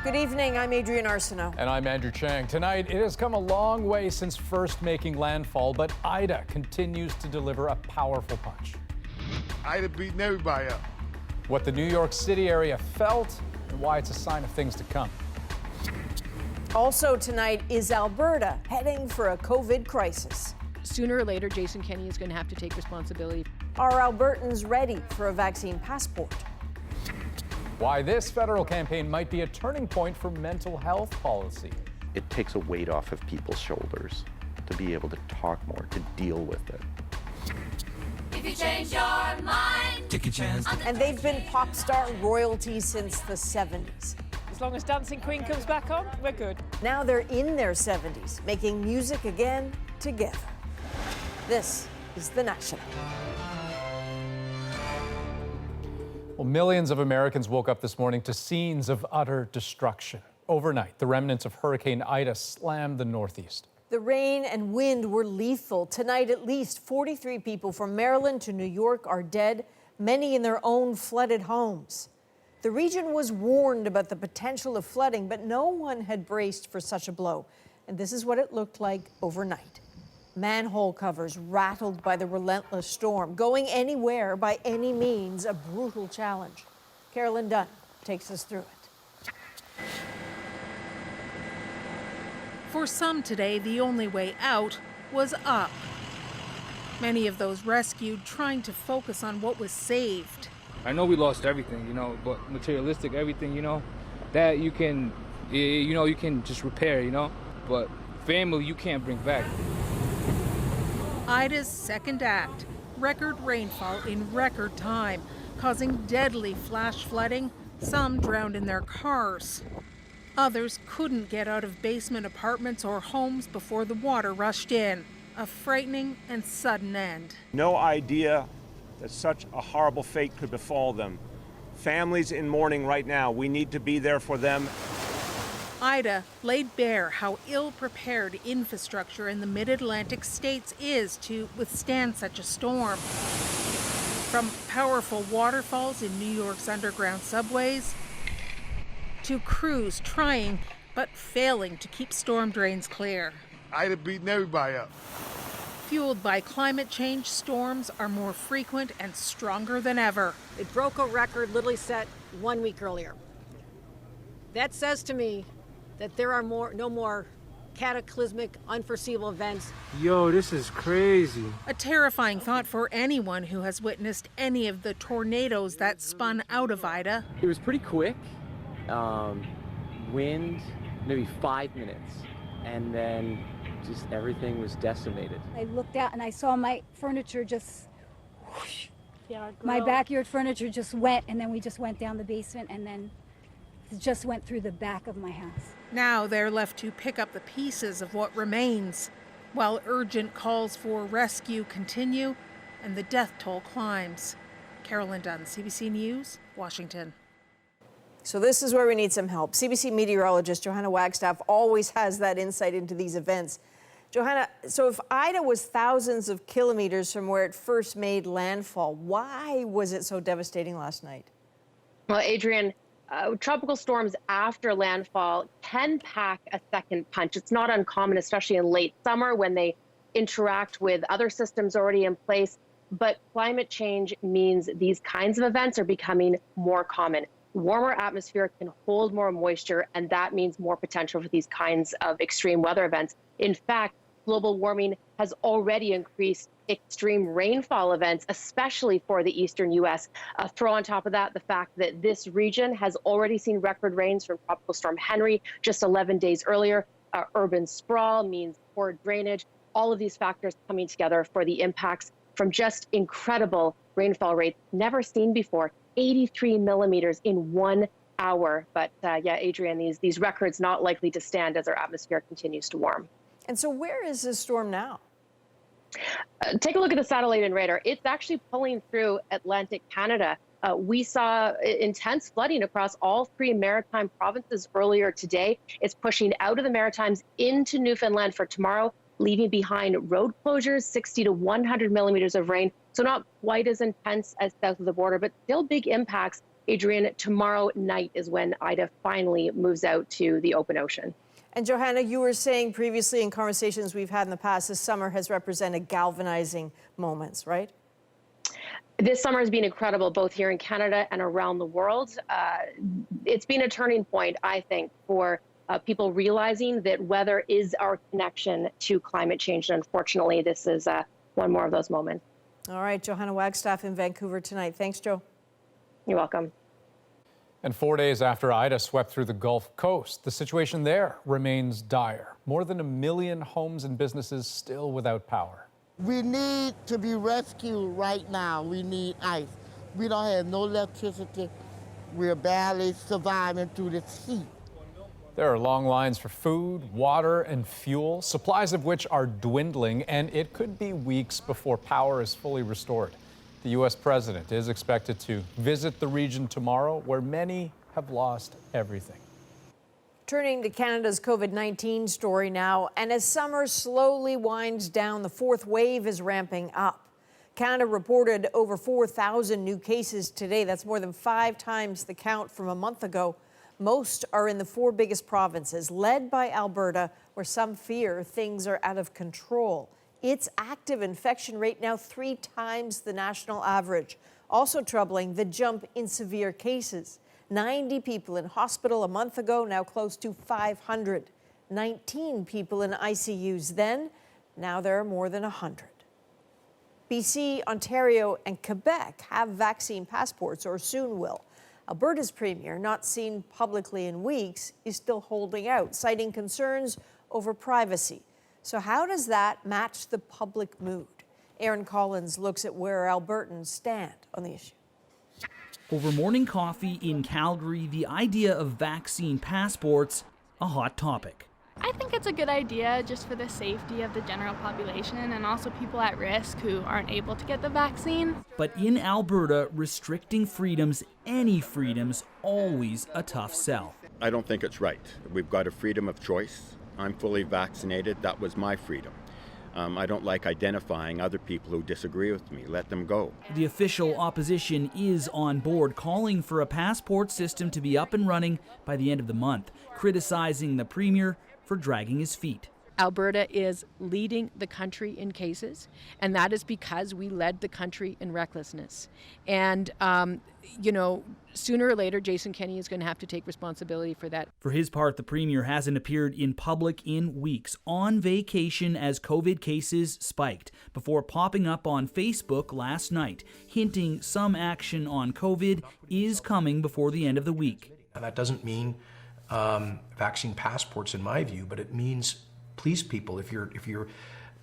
Good evening, I'm Adrienne Arsenault. And I'm Andrew Chang. Tonight, it has come a long way since first making landfall, but Ida continues to deliver a powerful punch. Ida beating everybody up. What the New York City area felt and why it's a sign of things to come. Also tonight, is Alberta heading for a COVID crisis? Sooner or later, Jason Kenney is going to have to take responsibility. Are Albertans ready for a vaccine passport? Why this federal campaign might be a turning point for mental health policy. It takes a weight off of people's shoulders to be able to talk more, to deal with it. If you change your mind, take a chance. And they've been pop star royalty since the 70s. As long as Dancing Queen comes back on, we're good. Now they're in their 70s, making music again together. This is The National. Well, millions of Americans woke up this morning to scenes of utter destruction. Overnight, the remnants of Hurricane Ida slammed the Northeast. The rain and wind were lethal. Tonight, at least 43 people from Maryland to New York are dead, many in their own flooded homes. The region was warned about the potential of flooding, but no one had braced for such a blow. And this is what it looked like overnight. Manhole covers rattled by the relentless storm. Going anywhere by any means, a brutal challenge. Carolyn Dunn takes us through it. For some today, the only way out was up. Many of those rescued trying to focus on what was saved. I know we lost everything, but materialistic everything, that you can just repair, but family you can't bring back. Ida's second act, record rainfall in record time, causing deadly flash flooding. Some drowned in their cars. Others couldn't get out of basement apartments or homes before the water rushed in. A frightening and sudden end. No idea that such a horrible fate could befall them. Families in mourning right now. We need to be there for them. Ida laid bare how ill-prepared infrastructure in the mid-Atlantic states is to withstand such a storm. From powerful waterfalls in New York's underground subways to crews trying but failing to keep storm drains clear. Ida beating everybody up. Fueled by climate change, storms are more frequent and stronger than ever. It broke a record literally set 1 week earlier. That says to me that there are no more cataclysmic, unforeseeable events. Yo, this is crazy. A terrifying thought for anyone who has witnessed any of the tornadoes that spun out of Ida. It was pretty quick. Wind, maybe 5 minutes, and then just everything was decimated. I looked out and I saw my furniture just whoosh. My backyard furniture just went, and then we just went down the basement, and then it just went through the back of my house. Now they're left to pick up the pieces of what remains, while urgent calls for rescue continue and the death toll climbs. Carolyn Dunn, CBC News, Washington. So this is where we need some help. CBC meteorologist Johanna Wagstaff always has that insight into these events. Johanna, so if Ida was thousands of kilometers from where it first made landfall, why was it so devastating last night? Well, Adrienne, tropical storms after landfall can pack a second punch. It's not uncommon, especially in late summer when they interact with other systems already in place. But climate change means these kinds of events are becoming more common. Warmer atmosphere can hold more moisture, and that means more potential for these kinds of extreme weather events. In fact, global warming has already increased extreme rainfall events, especially for the eastern U.S. Throw on top of that the fact that this region has already seen record rains from Tropical Storm Henry just 11 days earlier. Urban sprawl means poor drainage. All of these factors coming together for the impacts from just incredible rainfall rates never seen before. 83 millimeters in 1 hour. But yeah, Adrienne, these records not likely to stand as our atmosphere continues to warm. And so where is this storm now? Take a look at the satellite and radar. It's actually pulling through Atlantic Canada. We saw intense flooding across all 3 maritime provinces earlier today. It's pushing out of the Maritimes into Newfoundland for tomorrow, leaving behind road closures, 60 to 100 millimeters of rain. So not quite as intense as south of the border, but still big impacts Adrian, tomorrow night is when Ida finally moves out to the open ocean. And Johanna, you were saying previously in conversations we've had in the past, this summer has represented galvanizing moments, right? This summer has been incredible, both here in Canada and around the world. It's been a turning point, I think, for people realizing that weather is our connection to climate change. And unfortunately, this is one more of those moments. All right, Johanna Wagstaff in Vancouver tonight. Thanks, Joe. You're welcome. And 4 days after Ida swept through the Gulf Coast, the situation there remains dire. More than 1 million homes and businesses still without power. We need to be rescued right now. We need ice. We don't have no electricity. We're barely surviving through this heat. There are long lines for food, water, and fuel, supplies of which are dwindling, and it could be weeks before power is fully restored. The U.S. president is expected to visit the region tomorrow, where many have lost everything. Turning to Canada's COVID-19 story now, and as summer slowly winds down, the fourth wave is ramping up. Canada reported over 4,000 new cases today. That's more than 5 times the count from a month ago. Most are in the 4 biggest provinces, led by Alberta, where some fear things are out of control. Its active infection rate now 3 times the national average. Also troubling, the jump in severe cases. 90 people in hospital a month ago, now close to 500. 19 people in ICUs then, now there are more than 100. BC, Ontario, and Quebec have vaccine passports, or soon will. Alberta's premier, not seen publicly in weeks, is still holding out, citing concerns over privacy. So how does that match the public mood? Aaron Collins looks at where Albertans stand on the issue. Over morning coffee in Calgary, the idea of vaccine passports, a hot topic. I think it's a good idea just for the safety of the general population and also people at risk who aren't able to get the vaccine. But in Alberta, restricting freedoms, any freedoms, always a tough sell. I don't think it's right. We've got a freedom of choice. I'm fully vaccinated. That was my freedom. I don't like identifying other people who disagree with me. Let them go. The official opposition is on board, calling for a passport system to be up and running by the end of the month, criticizing the premier for dragging his feet. Alberta is leading the country in cases, and that is because we led the country in recklessness. And, sooner or later, Jason Kenney is going to have to take responsibility for that. For his part, the premier hasn't appeared in public in weeks, on vacation as COVID cases spiked, before popping up on Facebook last night, hinting some action on COVID is coming before the end of the week. And that doesn't mean vaccine passports, in my view, but it means please people, if you're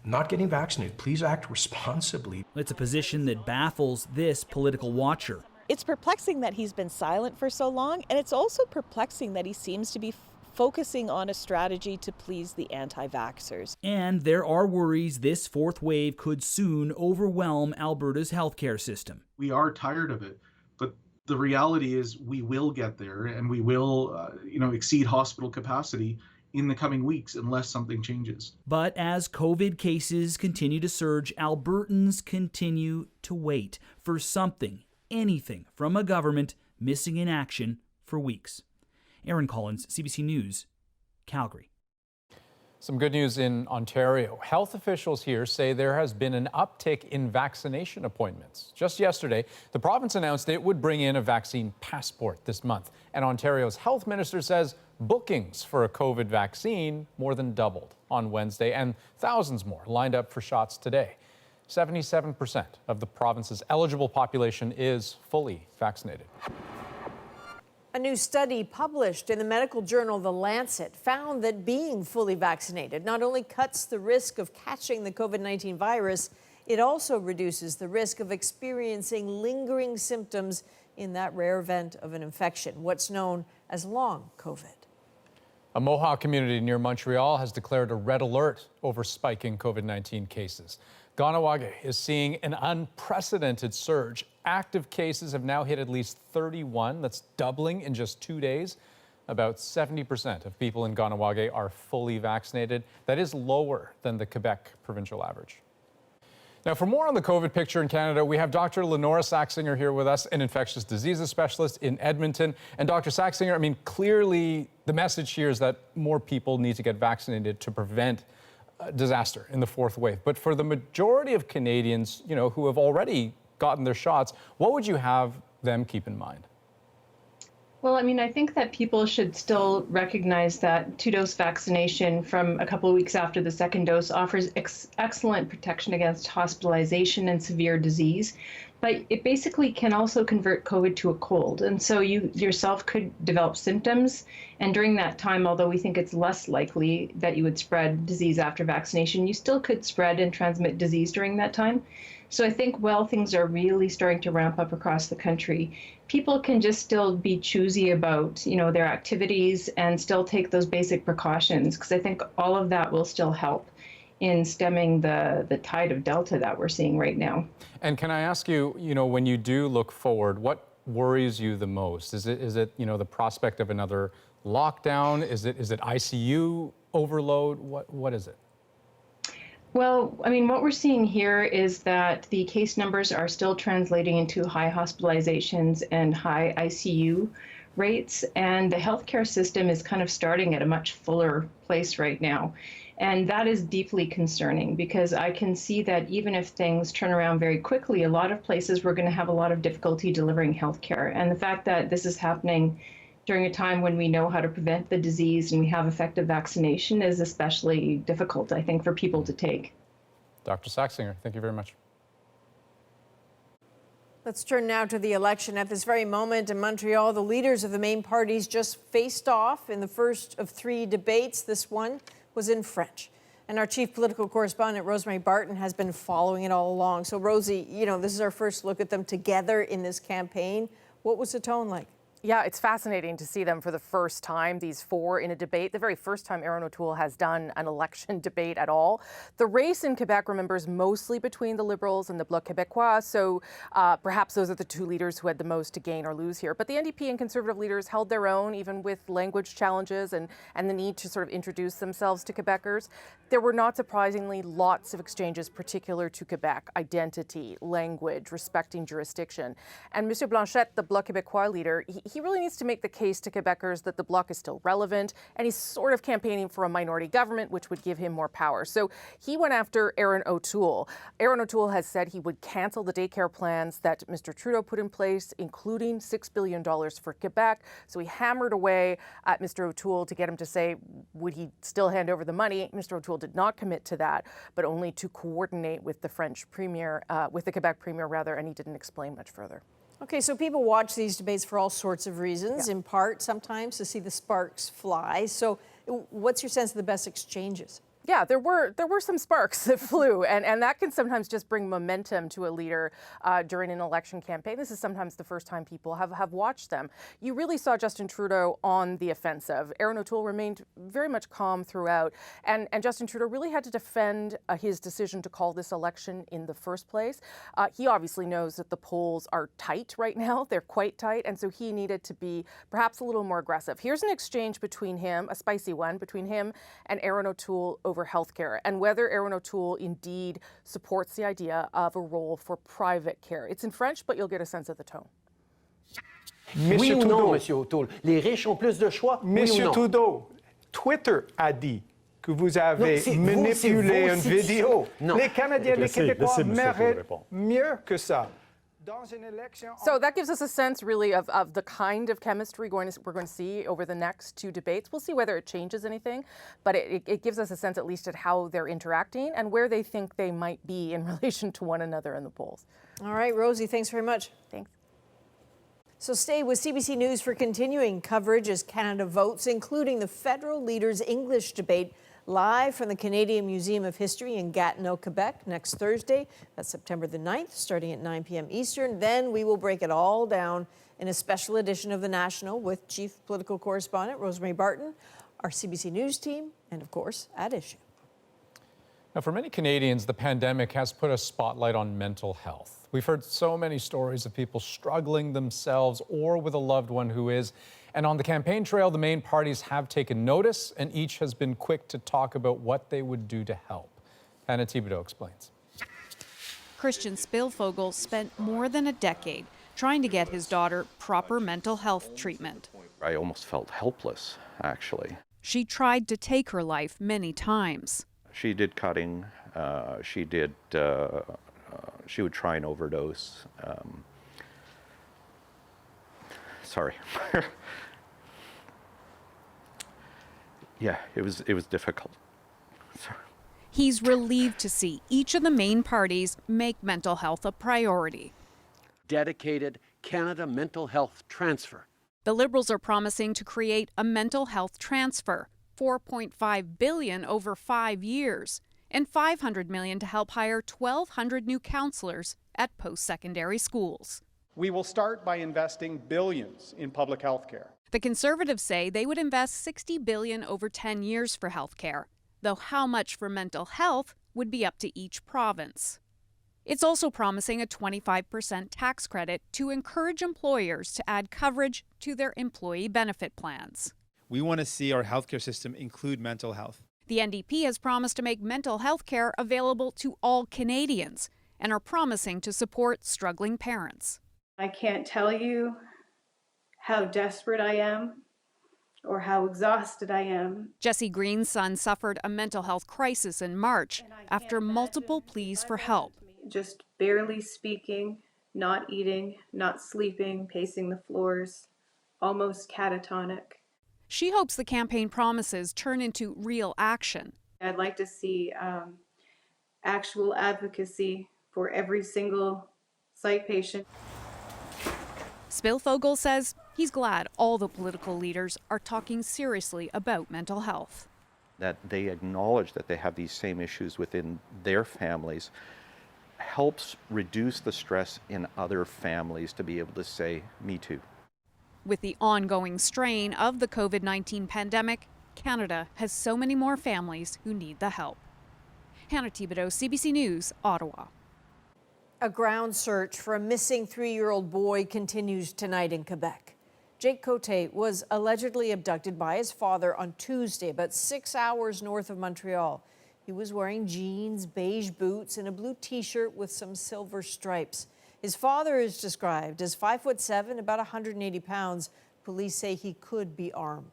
not getting vaccinated, please act responsibly. It's a position that baffles this political watcher. It's perplexing that he's been silent for so long, and it's also perplexing that he seems to be focusing on a strategy to please the anti-vaxxers. And there are worries this fourth wave could soon overwhelm Alberta's healthcare system. We are tired of it, but the reality is we will get there, and we will, exceed hospital capacity in the coming weeks unless something changes. But as COVID cases continue to surge, Albertans continue to wait for something, anything from a government missing in action for weeks. Aaron Collins, CBC News, Calgary. Some good news in Ontario. Health officials here say there has been an uptick in vaccination appointments. Just yesterday, the province announced it would bring in a vaccine passport this month. And Ontario's health minister says bookings for a COVID vaccine more than doubled on Wednesday, and thousands more lined up for shots today. 77% of the province's eligible population is fully vaccinated. A new study published in the medical journal The Lancet found that being fully vaccinated not only cuts the risk of catching the COVID-19 virus, it also reduces the risk of experiencing lingering symptoms in that rare event of an infection, what's known as long COVID. A Mohawk community near Montreal has declared a red alert over spiking COVID-19 cases. Kahnawake is seeing an unprecedented surge. Active cases have now hit at least 31. That's doubling in just 2 days. About 70% of people in Kahnawake are fully vaccinated. That is lower than the Quebec provincial average. Now, for more on the COVID picture in Canada, we have Dr. Lenora Saxinger here with us, an infectious diseases specialist in Edmonton. And Dr. Saxinger, I mean, clearly the message here is that more people need to get vaccinated to prevent disaster in the fourth wave. But for the majority of Canadians, you know, who have already gotten their shots, what would you have them keep in mind? Well, I mean, I think that people should still recognize that two-dose vaccination from a couple of weeks after the second dose offers excellent protection against hospitalization and severe disease, but it basically can also convert COVID to a cold. And so you yourself could develop symptoms. And during that time, although we think it's less likely that you would spread disease after vaccination, you still could spread and transmit disease during that time. So I think while things are really starting to ramp up across the country, people can just still be choosy about, you know, their activities and still take those basic precautions, because I think all of that will still help in stemming the tide of Delta that we're seeing right now. And can I ask you, you know, when you do look forward, what worries you the most? Is it you know, the prospect of another lockdown? Is it ICU overload? What is it? Well, I mean, what we're seeing here is that the case numbers are still translating into high hospitalizations and high ICU rates, and the healthcare system is kind of starting at a much fuller place right now. And that is deeply concerning, because I can see that even if things turn around very quickly, a lot of places we're going to have a lot of difficulty delivering healthcare. And the fact that this is happening during a time when we know how to prevent the disease and we have effective vaccination is especially difficult, I think, for people to take. Dr. Saxinger, thank you very much. Let's turn now to the election. At this very moment in Montreal, the leaders of the main parties just faced off in the first of 3 debates. This one was in French. And our chief political correspondent, Rosemary Barton, has been following it all along. So, Rosie, you know, this is our first look at them together in this campaign. What was the tone like? Yeah, it's fascinating to see them for the first time, these 4 in a debate, the very first time Erin O'Toole has done an election debate at all. The race in Quebec, remember, is mostly between the Liberals and the Bloc Québécois, so perhaps those are the 2 leaders who had the most to gain or lose here. But the NDP and Conservative leaders held their own, even with language challenges and the need to sort of introduce themselves to Quebecers. There were not surprisingly lots of exchanges particular to Quebec: identity, language, respecting jurisdiction. And Monsieur Blanchette, the Bloc Québécois leader, he really needs to make the case to Quebecers that the Bloc is still relevant, and he's sort of campaigning for a minority government, which would give him more power. So he went after Erin O'Toole. Erin O'Toole has said he would cancel the daycare plans that Mr. Trudeau put in place, including $6 billion for Quebec. So he hammered away at Mr. O'Toole to get him to say, would he still hand over the money? Mr. O'Toole did not commit to that, but only to coordinate with the French premier, with the Quebec premier rather, and he didn't explain much further. Okay, so people watch these debates for all sorts of reasons, in part sometimes to see the sparks fly. So what's your sense of the best exchanges? Yeah, there were some sparks that flew, and that can sometimes just bring momentum to a leader during an election campaign. This is sometimes the first time people have watched them. You really saw Justin Trudeau on the offensive. Erin O'Toole remained very much calm throughout, and Justin Trudeau really had to defend his decision to call this election in the first place. He obviously knows that the polls are tight right now. They're quite tight, and so he needed to be perhaps a little more aggressive. Here's an exchange between him, a spicy one, between him and Erin O'Toole over healthcare, and whether Erin O'Toole indeed supports the idea of a role for private care. It's in French, but you'll get a sense of the tone. Oui ou non, Monsieur O'Toole? Les riches ont plus de choix? Monsieur Oui ou non? Trudeau, Twitter a dit que vous avez manipulé une vidéo. Les Canadiens, les Québécois méritent mieux que ça. So that gives us a sense, really, of the kind of chemistry we're going to see over the next 2 debates. We'll see whether it changes anything, but it gives us a sense, at least, at how they're interacting and where they think they might be in relation to one another in the polls. All right, Rosie, thanks very much. Thanks. So stay with CBC News for continuing coverage as Canada votes, including the federal leaders' English debate, live from the Canadian Museum of History in Gatineau, Quebec, next Thursday. That's September the 9th, starting at 9 p.m. Eastern. Then we will break it all down in a special edition of The National with Chief Political Correspondent Rosemary Barton, our CBC News team, and of course, At Issue. Now, for many Canadians, the pandemic has put a spotlight on mental health. We've heard so many stories of people struggling themselves or with a loved one who is. And on the campaign trail, the main parties have taken notice, and each has been quick to talk about what they would do to help. Hannah Thibodeau explains. Christian Spilfogel spent more than a decade trying to get his daughter proper mental health treatment. I almost felt helpless, actually. She tried to take her life many times. She did cutting. She would try and overdose. Sorry. Yeah, it was difficult. Sorry. He's relieved to see each of the main parties make mental health a priority. Dedicated Canada Mental Health Transfer. The Liberals are promising to create a mental health transfer, $4.5 billion over 5 years, and $500 million to help hire 1,200 new counselors at post-secondary schools. We will start by investing billions in public health care. The Conservatives say they would invest $60 billion over 10 years for health care, though how much for mental health would be up to each province. It's also promising a 25% tax credit to encourage employers to add coverage to their employee benefit plans. We want to see our healthcare system include mental health. The NDP has promised to make mental health care available to all Canadians and are promising to support struggling parents. I can't tell you how desperate I am or how exhausted I am. Jesse Green's son suffered a mental health crisis in March after multiple pleas for help. Just barely speaking, not eating, not sleeping, pacing the floors, almost catatonic. She hopes the campaign promises turn into real action. I'd like to see actual advocacy for every single psych patient. Spilfogel says he's glad all the political leaders are talking seriously about mental health. That they acknowledge that they have these same issues within their families helps reduce the stress in other families to be able to say, me too. With the ongoing strain of the COVID-19 pandemic, Canada has so many more families who need the help. Hannah Thibodeau, CBC News, Ottawa. A ground search for a missing 3-year-old boy continues tonight in Quebec. Jake Cote was allegedly abducted by his father on Tuesday, about 6 hours north of Montreal. He was wearing jeans, beige boots, and a blue T-shirt with some silver stripes. His father is described as 5'7", about 180 pounds. Police say he could be armed.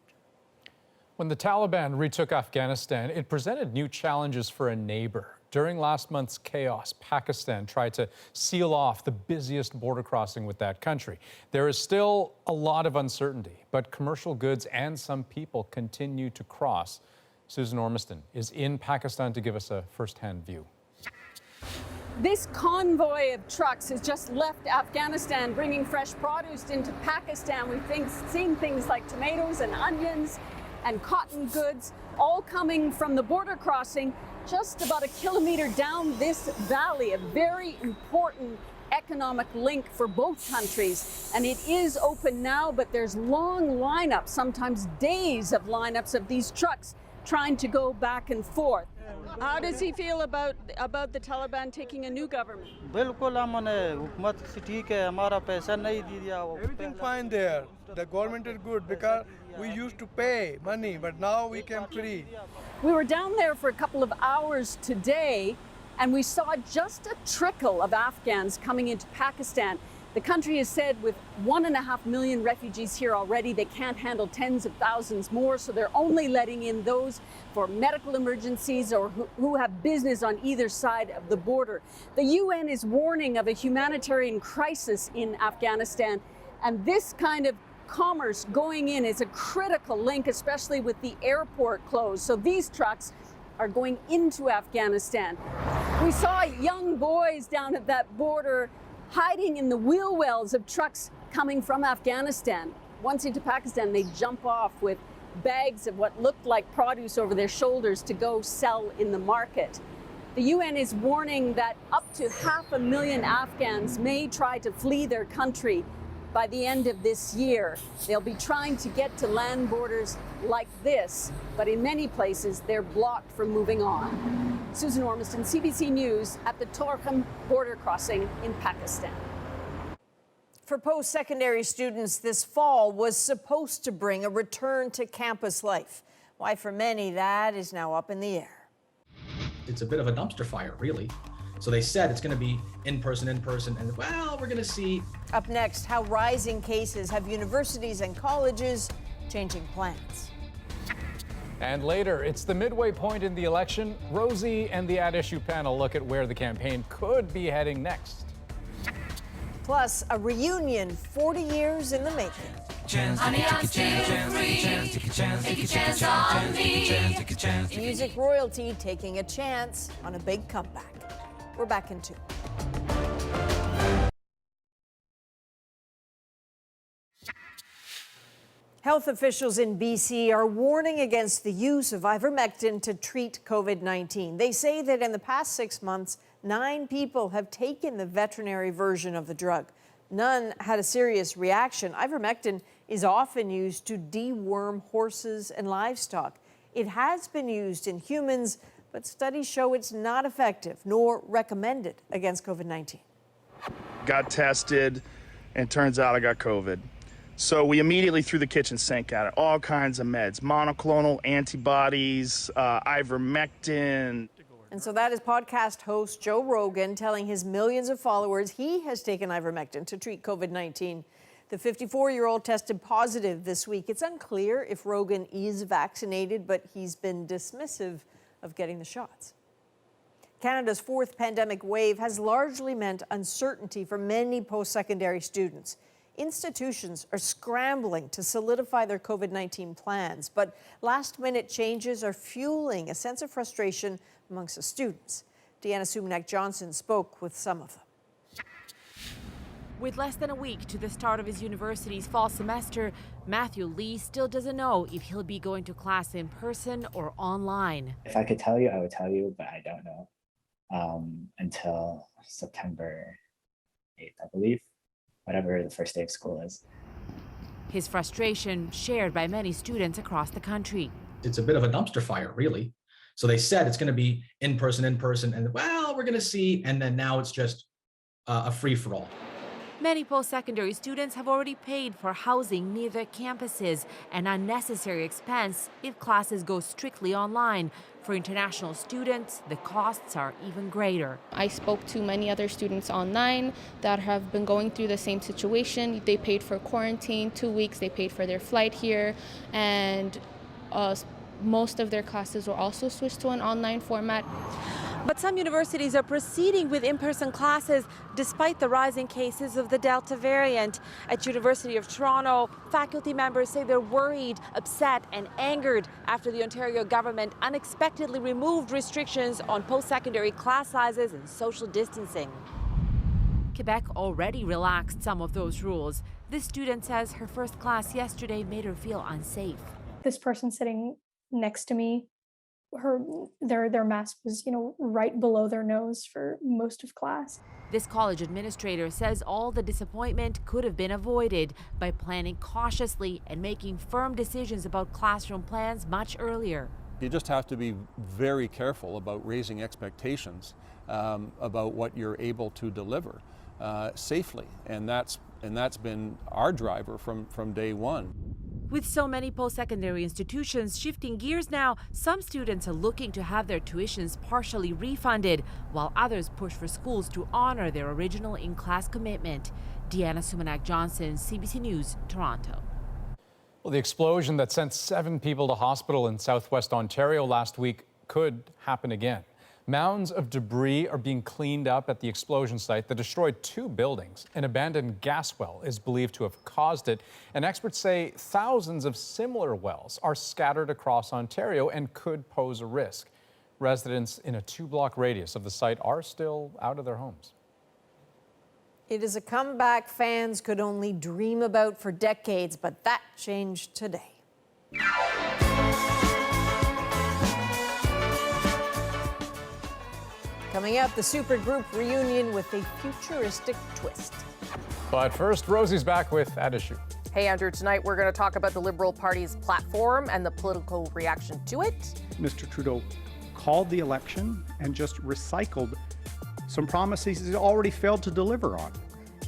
When the Taliban retook Afghanistan, it presented new challenges for a neighbor. During last month's chaos, Pakistan tried to seal off the busiest border crossing with that country. There is still a lot of uncertainty, but commercial goods and some people continue to cross. Susan Ormiston is in Pakistan to give us a first-hand view. This convoy of trucks has just left Afghanistan, bringing fresh produce into Pakistan. We've seen things like tomatoes and onions and cotton goods, all coming from the border crossing just about a kilometer down this valley, a very important economic link for both countries. And it is open now, but there's long lineups, sometimes days of lineups of these trucks trying to go back and forth. How does he feel about the Taliban taking a new government? Everything fine there. The government is good because we used to pay money, but now we can free. We were down there for a couple of hours today, and we saw just a trickle of Afghans coming into Pakistan. The country has said with 1.5 million refugees here already, they can't handle tens of thousands more, so they're only letting in those for medical emergencies or who have business on either side of the border. The UN is warning of a humanitarian crisis in Afghanistan, and this kind of commerce going in is a critical link, especially with the airport closed. So these trucks are going into Afghanistan. We saw young boys down at that border hiding in the wheel wells of trucks coming from Afghanistan. Once into Pakistan, they jump off with bags of what looked like produce over their shoulders to go sell in the market. The UN is warning that up to 500,000 Afghans may try to flee their country by the end of this year. They'll be trying to get to land borders like this, but in many places they're blocked from moving on. Susan Ormiston, CBC News at the Torkham border crossing in Pakistan. For post-secondary students, this fall was supposed to bring a return to campus life. Why, for many, that is now up in the air. It's a bit of a dumpster fire, really. So they said it's going to be in person, and well, we're going to see. Up next, how rising cases have universities and colleges changing plans. And later, it's the midway point in the election. Rosie and the At Issue panel look at where the campaign could be heading next. Plus, a reunion 40 years in the making. Honey, I'm still free. Take a chance on me. Music royalty taking a chance on a big comeback. We're back in 2. Health officials in BC are warning against the use of ivermectin to treat COVID-19. They say that in the past 6 months, 9 people have taken the veterinary version of the drug. None had a serious reaction. Ivermectin is often used to deworm horses and livestock. It has been used in humans, but studies show it's not effective nor recommended against COVID-19. Got tested, and turns out I got COVID. So we immediately threw the kitchen sink at it. All kinds of meds, monoclonal antibodies, ivermectin. And so that is podcast host Joe Rogan telling his millions of followers he has taken ivermectin to treat COVID-19. The 54-year-old tested positive this week. It's unclear if Rogan is vaccinated, but he's been dismissive of getting the shots. Canada's 4th pandemic wave has largely meant uncertainty for many post-secondary students. Institutions are scrambling to solidify their COVID-19 plans, but last-minute changes are fueling a sense of frustration amongst the students. Deanna Sumanak-Johnson spoke with some of them. With less than a week to the start of his university's fall semester, Matthew Lee still doesn't know if he'll be going to class in person or online. If I could tell you, I would tell you, but I don't know until September 8th, I believe, whatever the first day of school is. His frustration shared by many students across the country. It's a bit of a dumpster fire, really. So they said it's going to be in person, and well, we're going to see, and then now it's just a free-for-all. Many post-secondary students have already paid for housing near their campuses, an unnecessary expense if classes go strictly online. For international students, the costs are even greater. I spoke to many other students online that have been going through the same situation. They paid for quarantine, 2 weeks, they paid for their flight here, and most of their classes were also switched to an online format. But some universities are proceeding with in-person classes despite the rising cases of the Delta variant. At University of Toronto, faculty members say they're worried, upset and angered after the Ontario government unexpectedly removed restrictions on post-secondary class sizes and social distancing. Quebec already relaxed some of those rules. This student says her first class yesterday made her feel unsafe. This person sitting next to me, their mask was, right below their nose for most of class. This college administrator says all the disappointment could have been avoided by planning cautiously and making firm decisions about classroom plans much earlier. You just have to be very careful about raising expectations about what you're able to deliver safely, and that's been our driver from day one. With so many post-secondary institutions shifting gears now, some students are looking to have their tuitions partially refunded, while others push for schools to honor their original in-class commitment. Deanna Sumanak-Johnson, CBC News, Toronto. Well, the explosion that sent 7 people to hospital in southwest Ontario last week could happen again. Mounds of debris are being cleaned up at the explosion site that destroyed 2 buildings. An abandoned gas well is believed to have caused it, and experts say thousands of similar wells are scattered across Ontario and could pose a risk. Residents in a 2-block radius of the site are still out of their homes. It is a comeback fans could only dream about for decades, but that changed today. Coming up, the supergroup reunion with a futuristic twist. But first, Rosie's back with At Issue. Hey, Andrew, tonight we're going to talk about the Liberal Party's platform and the political reaction to it. Mr. Trudeau called the election and just recycled some promises he already failed to deliver on.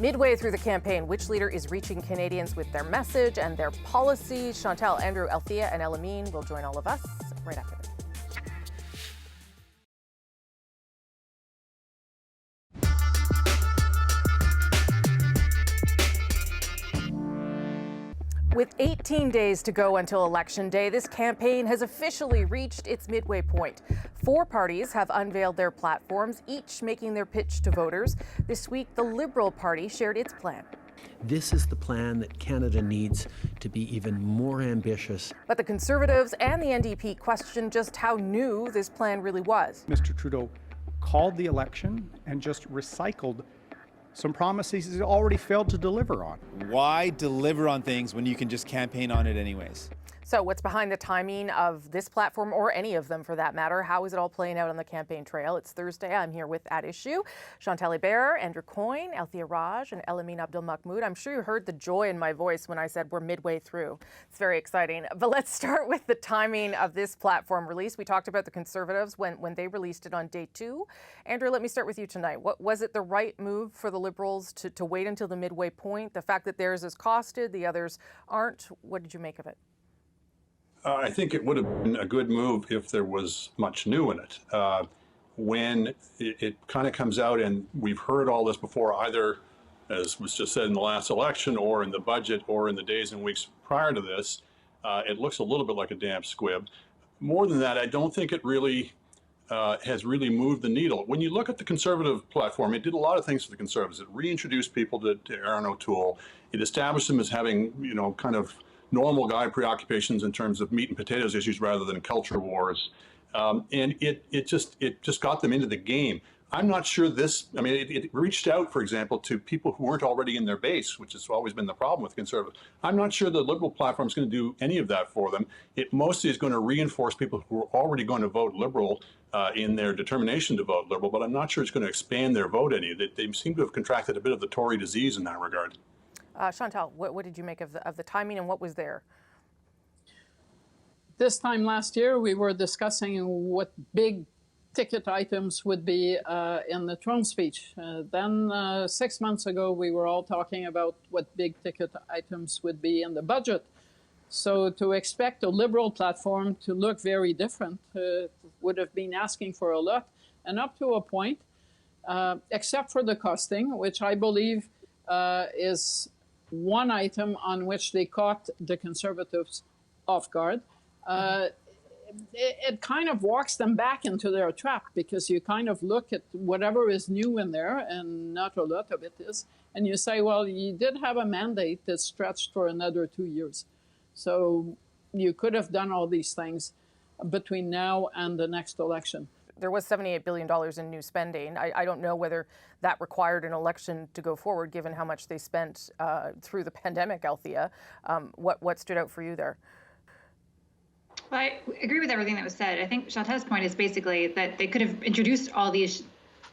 Midway through the campaign, which leader is reaching Canadians with their message and their policy? Chantal, Andrew, Althea, and Elamine will join all of us right after this. With 18 days to go until Election Day, this campaign has officially reached its midway point. 4 parties have unveiled their platforms, each making their pitch to voters. This week, the Liberal Party shared its plan. This is the plan that Canada needs to be even more ambitious. But the Conservatives and the NDP questioned just how new this plan really was. Mr. Trudeau called the election and just recycled some promises he's already failed to deliver on. Why deliver on things when you can just campaign on it anyways? So what's behind the timing of this platform, or any of them for that matter? How is it all playing out on the campaign trail? It's Thursday. I'm here with At Issue, Chantal Hébert, Andrew Coyne, Althea Raj, and Elamine Abdelmahmoud. I'm sure you heard the joy in my voice when I said we're midway through. It's very exciting. But let's start with the timing of this platform release. We talked about the Conservatives when they released it on day 2. Andrew, let me start with you tonight. Was it the right move for the Liberals to wait until the midway point? The fact that theirs is costed, the others aren't. What did you make of it? I think it would have been a good move if there was much new in it. When it kind of comes out, and we've heard all this before, either as was just said in the last election or in the budget or in the days and weeks prior to this, it looks a little bit like a damp squib. More than that, I don't think it really has really moved the needle. When you look at the Conservative platform, it did a lot of things for the Conservatives. It reintroduced people to Erin O'Toole. It established them as having, kind of normal guy preoccupations in terms of meat and potatoes issues rather than culture wars. And it just got them into the game. I'm not sure it reached out, for example, to people who weren't already in their base, which has always been the problem with Conservatives. I'm not sure the Liberal platform is going to do any of that for them. It mostly is going to reinforce people who are already going to vote Liberal in their determination to vote Liberal, but I'm not sure it's going to expand their vote any. They seem to have contracted a bit of the Tory disease in that regard. Chantal, what did you make of the timing, and what was there? This time last year, we were discussing what big ticket items would be in the throne speech. Then 6 months ago, we were all talking about what big ticket items would be in the budget. So to expect a Liberal platform to look very different would have been asking for a lot, and up to a point, except for the costing, which I believe is one item on which they caught the Conservatives off guard. It kind of walks them back into their trap, because you kind of look at whatever is new in there, and not a lot of it is, and you say, well, you did have a mandate that stretched for another 2 years. So you could have done all these things between now and the next election. There was $78 billion in new spending. I don't know whether that required an election to go forward, given how much they spent through the pandemic, Althea. What stood out for you there? Well, I agree with everything that was said. I think Chantal's point is basically that they could have introduced all these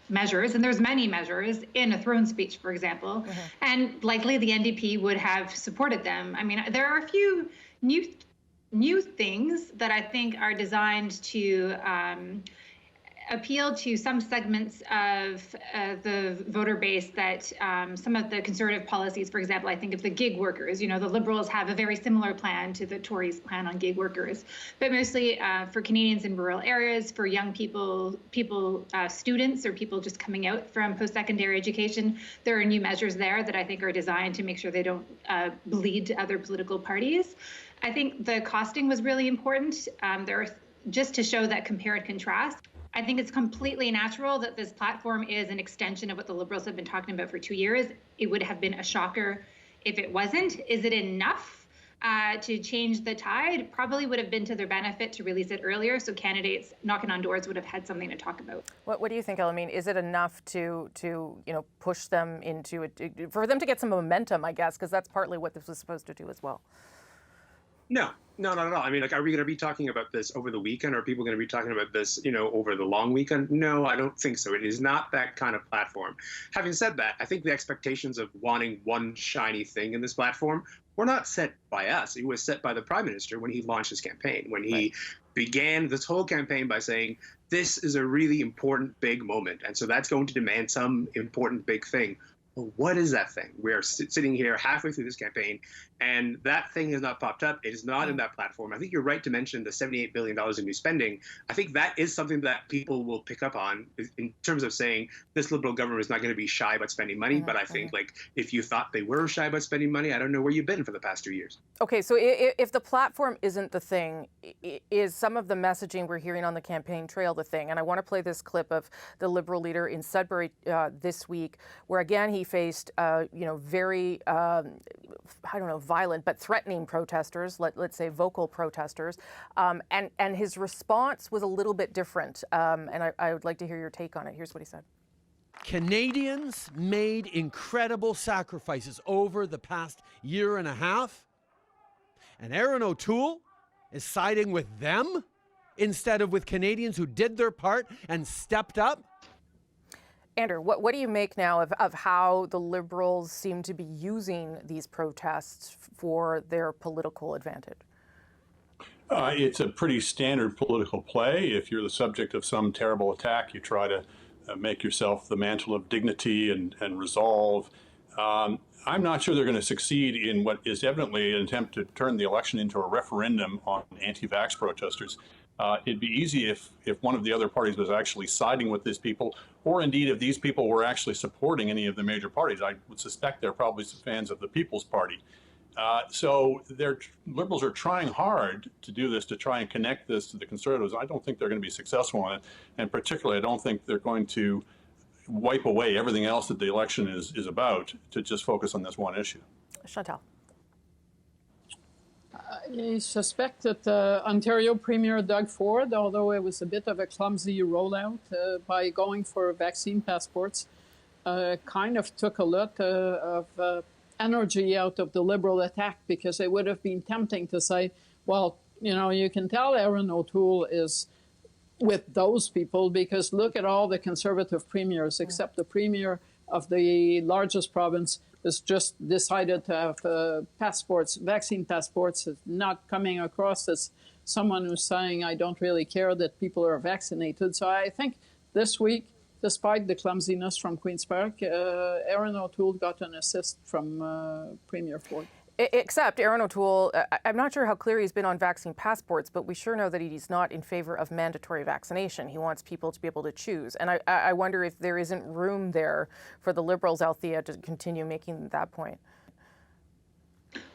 measures, and there's many measures in a throne speech, for example, and likely the NDP would have supported them. I mean, there are a few new things that I think are designed to appeal to some segments of the voter base that some of the Conservative policies, for example, I think of the gig workers. The Liberals have a very similar plan to the Tories' plan on gig workers, but mostly for Canadians in rural areas, for young people, students, or people just coming out from post-secondary education. There are new measures there that I think are designed to make sure they don't bleed to other political parties. I think the costing was really important. Just to show that compare and contrast. I think it's completely natural that this platform is an extension of what the Liberals have been talking about for 2 years. It would have been a shocker if it wasn't. Is it enough to change the tide? Probably would have been to their benefit to release it earlier, so candidates knocking on doors would have had something to talk about. What do you think, Elamine? Is it enough to push them into it, for them to get some momentum, I guess, because that's partly what this was supposed to do as well? No, not at all. I mean, are we going to be talking about this over the weekend? Are people going to be talking about this, over the long weekend? No, I don't think so. It is not that kind of platform. Having said that, I think the expectations of wanting one shiny thing in this platform were not set by us. It was set by the Prime Minister when he launched his campaign, when he began this whole campaign by saying, this is a really important big moment. And so that's going to demand some important big thing. well, what is that thing? We're sitting here halfway through this campaign, and that thing has not popped up. It is not in that platform. I think you're right to mention the $78 billion in new spending. I think that is something that people will pick up on in terms of saying this Liberal government is not going to be shy about spending money. But I think, like, if you thought they were shy about spending money, I don't know where you've been for the past 2 years. Okay, so if the platform isn't the thing, is some of the messaging we're hearing on the campaign trail the thing? And I want to play this clip of the Liberal leader in Sudbury this week, where again he faced, very, violent but threatening protesters, let's say vocal protesters, and his response was a little bit different. And I would like to hear your take on it. Here's what he said. Canadians made incredible sacrifices over the past year and a half, and Erin O'Toole is siding with them instead of with Canadians who did their part and stepped up. Andrew, what do you make now of how the Liberals seem to be using these protests for their political advantage? It's a pretty standard political play. If you're the subject of some terrible attack, you try to make yourself the mantle of dignity and resolve. I'm not sure they're going to succeed in what is evidently an attempt to turn the election into a referendum on anti-vax protesters. It'd be easy if one of the other parties was actually siding with these people, or indeed if these people were actually supporting any of the major parties. I would suspect they're probably fans of the People's Party. So Liberals are trying hard to do this, to try and connect this to the Conservatives. I don't think they're going to be successful in it, and particularly I don't think they're going to wipe away everything else that the election is about to just focus on this one issue. Chantal. I suspect that Ontario Premier Doug Ford, although it was a bit of a clumsy rollout by going for vaccine passports, kind of took a lot of energy out of the Liberal attack, because it would have been tempting to say, well, you can tell Erin O'Toole is with those people because look at all the Conservative premiers, except the premier of the largest province has just decided to have vaccine passports, is not coming across as someone who's saying, I don't really care that people are vaccinated. So I think this week, despite the clumsiness from Queen's Park, Erin O'Toole got an assist from Premier Ford. Except Erin O'Toole, I'm not sure how clear he's been on vaccine passports, but we sure know that he's not in favor of mandatory vaccination. He wants people to be able to choose. And I wonder if there isn't room there for the Liberals, Althea, to continue making that point.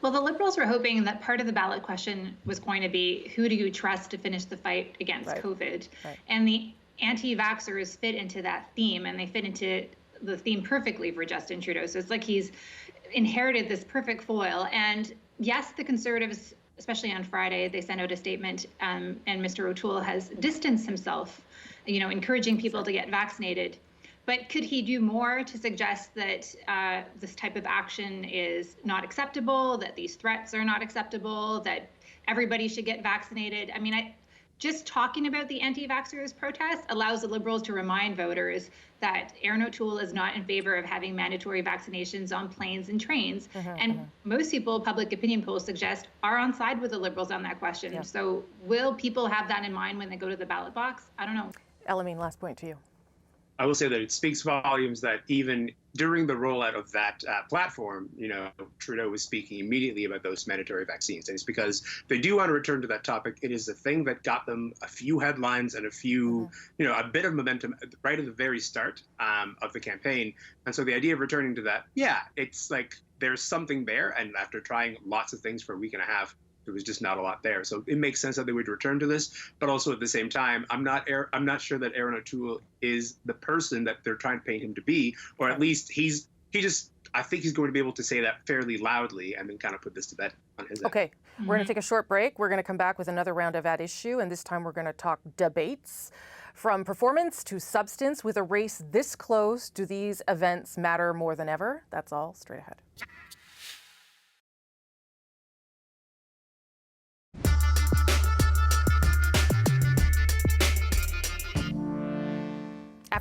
Well, the Liberals were hoping that part of the ballot question was going to be, who do you trust to finish the fight against COVID? Right. And the anti-vaxxers fit into that theme, and they fit into the theme perfectly for Justin Trudeau. So it's like he's inherited this perfect foil. And yes, the Conservatives, especially on Friday, they sent out a statement, and Mr. O'Toole has distanced himself, encouraging people to get vaccinated. But could he do more to suggest that this type of action is not acceptable, that these threats are not acceptable, that everybody should get vaccinated? I mean, just talking about the anti-vaxxers protest allows the Liberals to remind voters that Erin O'Toole is not in favor of having mandatory vaccinations on planes and trains. And most people, public opinion polls suggest, are on side with the Liberals on that question. Yeah. So will people have that in mind when they go to the ballot box? I don't know. Elamine, last point to you. I will say that it speaks volumes that even during the rollout of that platform, Trudeau was speaking immediately about those mandatory vaccines. And it's because they do want to return to that topic. It is the thing that got them a few headlines and a few, a bit of momentum right at the very start of the campaign. And so the idea of returning to that, it's like there's something there. And after trying lots of things for a week and a half, there was just not a lot there. So it makes sense that they would return to this. But also at the same time, I'm not sure that Erin O'Toole is the person that they're trying to paint him to be, or at least I think he's going to be able to say that fairly loudly and then kind of put this to bed on his end. Okay, we're going to take a short break. We're going to come back with another round of At Issue, and this time we're going to talk debates. From performance to substance, with a race this close, do these events matter more than ever? That's all straight ahead.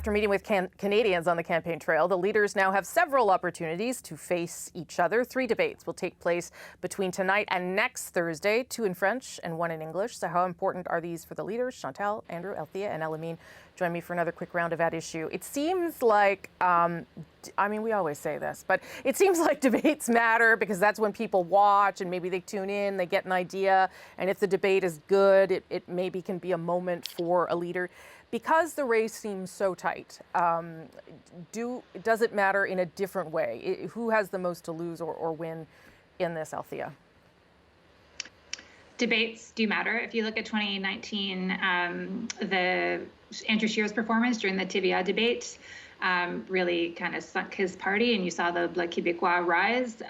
After meeting with Canadians on the campaign trail, the leaders now have several opportunities to face each other. 3 debates will take place between tonight and next Thursday, 2 in French and 1 in English. So how important are these for the leaders? Chantal, Andrew, Althea, and Elamine join me for another quick round of At Issue. It seems like, I mean, we always say this, but it seems like debates matter because that's when people watch and maybe they tune in, they get an idea. And if the debate is good, it maybe can be a moment for a leader. Because the race seems so tight, does it matter in a different way? Who has the most to lose or win in this, Althea? Debates do matter. If you look at 2019, the Andrew Scheer's performance during the TVA debate really kind of sunk his party, and you saw the Bloc Québécois rise.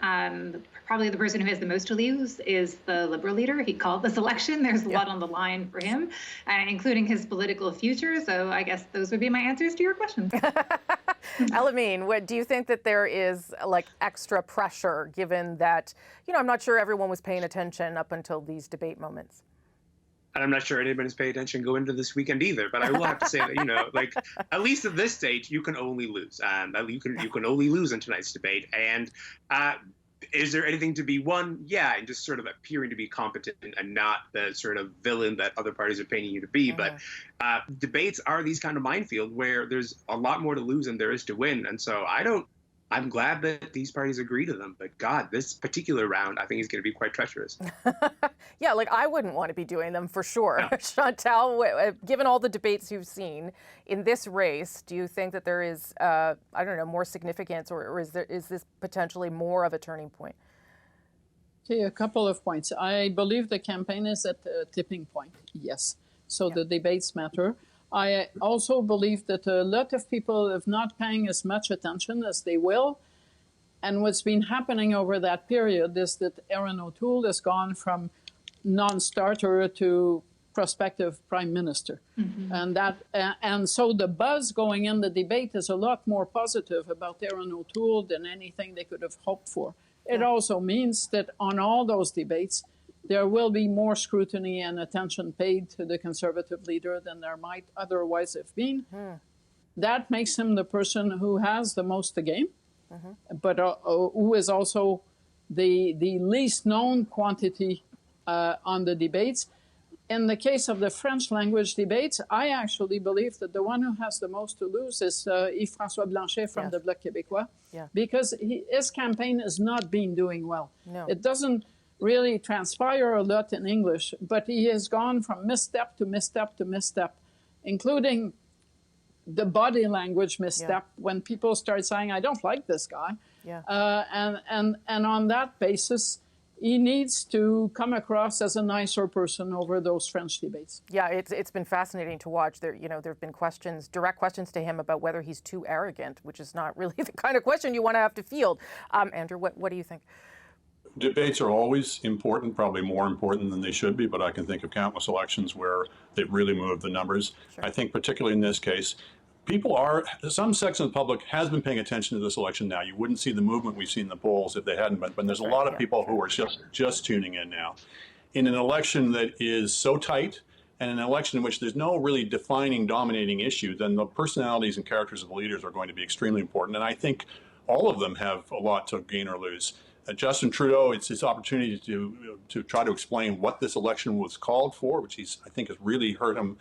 Probably the person who has the most to lose is the Liberal leader. He called this election. There's a lot on the line for him, including his political future. So I guess those would be my answers to your question. Elamine, what do you think that there is like extra pressure given that, I'm not sure everyone was paying attention up until these debate moments? And I'm not sure anybody's paying attention going into this weekend either. But I will have to say that, like at least at this stage, you can only lose. You can only lose in tonight's debate. And is there anything to be won? Yeah, and just sort of appearing to be competent and not the sort of villain that other parties are painting you to be. But debates are these kind of minefield where there's a lot more to lose than there is to win. And so I'm glad that these parties agree to them. But God, this particular round, I think is going to be quite treacherous. Yeah, like I wouldn't want to be doing them for sure. No. Chantal, given all the debates you've seen in this race, do you think that there is, more significance or is this potentially more of a turning point? Okay, a couple of points. I believe the campaign is at a tipping point, yes. So the debates matter. I also believe that a lot of people are not paying as much attention as they will. And what's been happening over that period is that Erin O'Toole has gone from non-starter to prospective prime minister. And so the buzz going in the debate is a lot more positive about Erin O'Toole than anything they could have hoped for. It also means that on all those debates, there will be more scrutiny and attention paid to the Conservative leader than there might otherwise have been. That makes him the person who has the most to gain, but who is also the least known quantity on the debates. In the case of the French language debates, I actually believe that the one who has the most to lose is Yves-François Blanchet from the Bloc Québécois, because his campaign has not been doing well. No. It doesn't really transpire a lot in English, but he has gone from misstep to misstep to misstep, including the body language misstep when people start saying, I don't like this guy. And on that basis, he needs to come across as a nicer person over those French debates. Yeah, it's been fascinating to watch. There have been questions, direct questions to him about whether he's too arrogant, which is not really the kind of question you want to have to field. Andrew, what do you think? Debates are always important, probably more important than they should be, but I can think of countless elections where they've really moved the numbers. I think particularly in this case, some section of the public has been paying attention to this election now. You wouldn't see the movement we've seen in the polls if they hadn't been, but there's a lot of people who are just tuning in now. In an election that is so tight, and an election in which there's no really defining, dominating issue, then the personalities and characters of the leaders are going to be extremely important. And I think all of them have a lot to gain or lose. Justin Trudeau, it's his opportunity to try to explain what this election was called for, which I think has really hurt him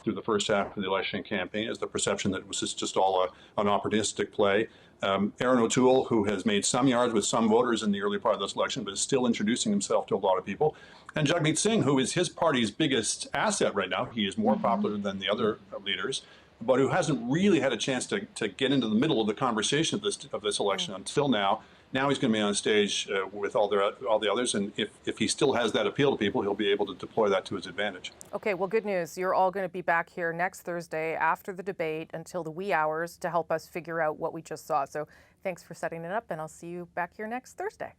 through the first half of the election campaign, is the perception that it was just all an opportunistic play. Erin O'Toole, who has made some yards with some voters in the early part of this election, but is still introducing himself to a lot of people. And Jagmeet Singh, who is his party's biggest asset right now. He is more popular than the other leaders, but who hasn't really had a chance to get into the middle of the conversation of this election until now. Now he's going to be on stage with all the others, and if he still has that appeal to people, he'll be able to deploy that to his advantage. Okay, well, good news. You're all going to be back here next Thursday after the debate until the wee hours to help us figure out what we just saw. So thanks for setting it up, and I'll see you back here next Thursday.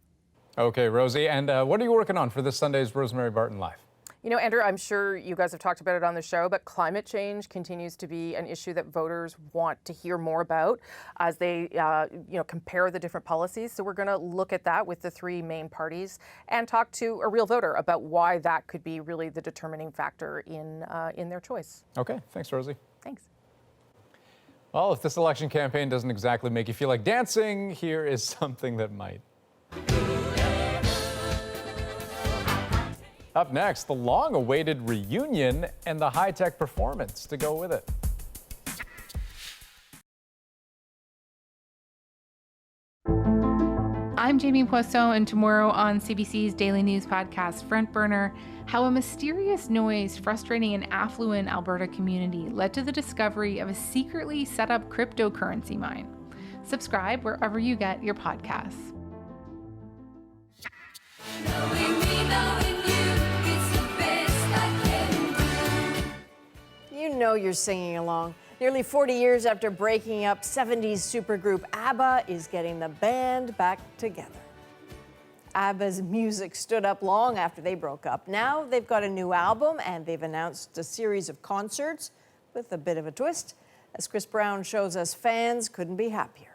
Okay, Rosie, and what are you working on for this Sunday's Rosemary Barton Live? You know, Andrew, I'm sure you guys have talked about it on the show, but climate change continues to be an issue that voters want to hear more about as they, compare the different policies. So we're going to look at that with the 3 main parties and talk to a real voter about why that could be really the determining factor in their choice. Okay, thanks, Rosie. Thanks. Well, if this election campaign doesn't exactly make you feel like dancing, here is something that might. Up next, the long-awaited reunion and the high-tech performance to go with it. I'm Jamie Poisson, and tomorrow on CBC's daily news podcast, Front Burner, how a mysterious noise frustrating an affluent Alberta community led to the discovery of a secretly set up cryptocurrency mine. Subscribe wherever you get your podcasts. You know you're singing along. Nearly 40 years after breaking up, 70s supergroup Abba is getting the band back together. Abba's music stood up long after they broke up. Now they've got a new album and they've announced a series of concerts with a bit of a twist. As Chris Brown shows us, fans couldn't be happier.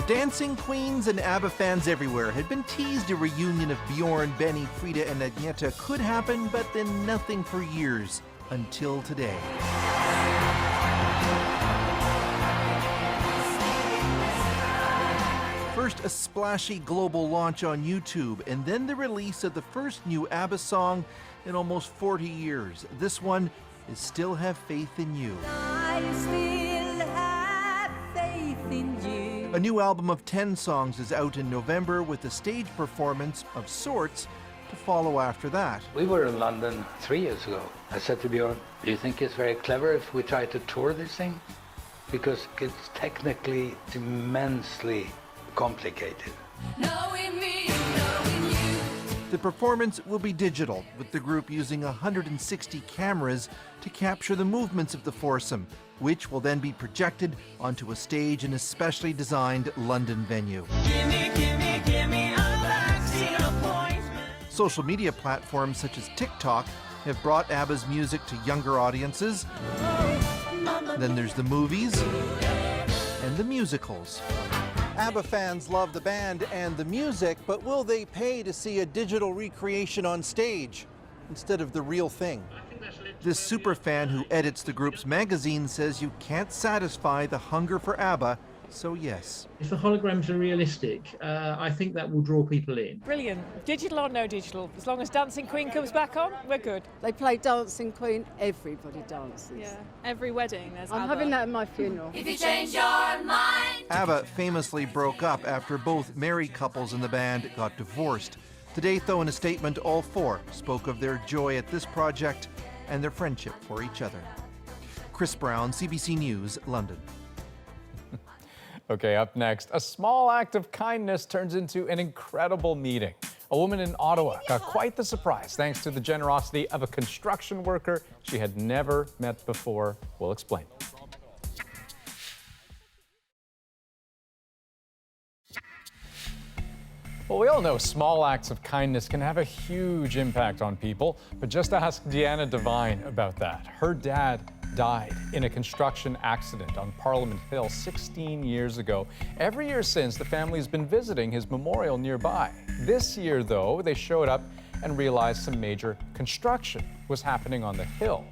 Dancing queens and ABBA fans everywhere had been teased a reunion of Bjorn, Benny, Frida, and Agneta could happen, but then nothing for years, until today. First, a splashy global launch on YouTube, and then the release of the first new ABBA song in almost 40 years. This one is Still Have Faith in You. A new album of 10 songs is out in November with a stage performance of sorts to follow after that. We were in London 3 years ago. I said to Bjorn, do you think it's very clever if we try to tour this thing? Because it's technically immensely complicated. The performance will be digital, with the group using 160 cameras to capture the movements of the foursome, which will then be projected onto a stage in a specially designed London venue. Social media platforms such as TikTok have brought ABBA's music to younger audiences. Then there's the movies and the musicals. ABBA fans love the band and the music, but will they pay to see a digital recreation on stage instead of the real thing? This superfan who edits the group's magazine says you can't satisfy the hunger for ABBA, so yes. If the holograms are realistic, I think that will draw people in. Brilliant. Digital or no digital, as long as Dancing Queen comes back on, we're good. They play Dancing Queen, everybody dances. Yeah, every wedding there's I'm ABBA. having that at my funeral. If you change your mind. ABBA famously broke up after both married couples in the band got divorced. Today, though, in a statement, all four spoke of their joy at this project and their friendship for each other. Chris Brown, CBC News, London. Okay, up next, a small act of kindness turns into an incredible meeting. A woman in Ottawa got quite the surprise thanks to the generosity of a construction worker she had never met before. We'll explain. Well, we all know small acts of kindness can have a huge impact on people, but just ask Deanna Devine about that. Her dad died in a construction accident on Parliament Hill 16 years ago. Every year since, the family's been visiting his memorial nearby. This year, though, they showed up and realized some major construction was happening on the hill.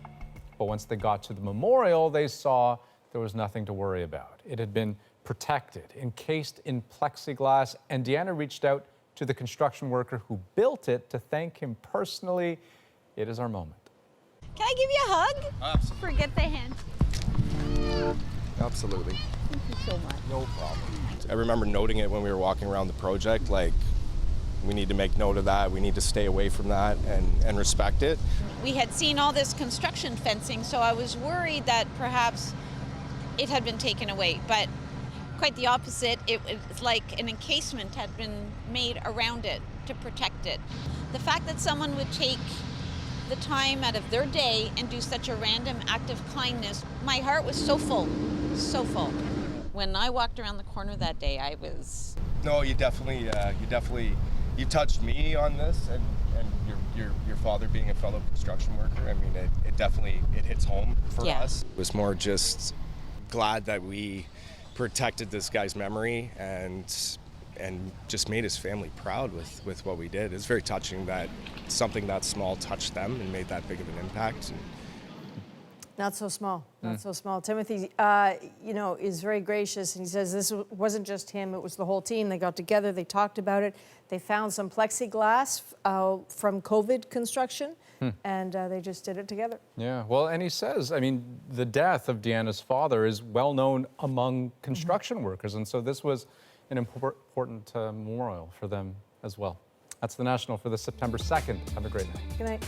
But once they got to the memorial, they saw there was nothing to worry about. It had been protected, encased in plexiglass, and Deanna reached out to the construction worker who built it to thank him personally. It is our moment. Can I give you a hug? Absolutely. Forget the hand. Absolutely. Thank you so much. No problem. I remember noting it when we were walking around the project, like, we need to make note of that. We need to stay away from that and respect it. We had seen all this construction fencing, so I was worried that perhaps it had been taken away, but quite the opposite. It's like an encasement had been made around it to protect it. The fact that someone would take the time out of their day and do such a random act of kindness, my heart was so full, so full. When I walked around the corner that day, I was... No, you definitely touched me on this, and your father being a fellow construction worker. I mean, it definitely hits home for us. It was more just glad that we protected this guy's memory and and just made his family proud with what we did. It's very touching that something that small touched them and made that big of an impact. And not so small, not so small. Timothy, is very gracious, and he says this wasn't just him, it was the whole team. They got together, they talked about it. They found some plexiglass from COVID construction, and they just did it together. Yeah, well, and he says, I mean, the death of Deanna's father is well known among construction workers, and so this was an important memorial for them as well. That's The National for this September 2nd. Have a great night. Good night.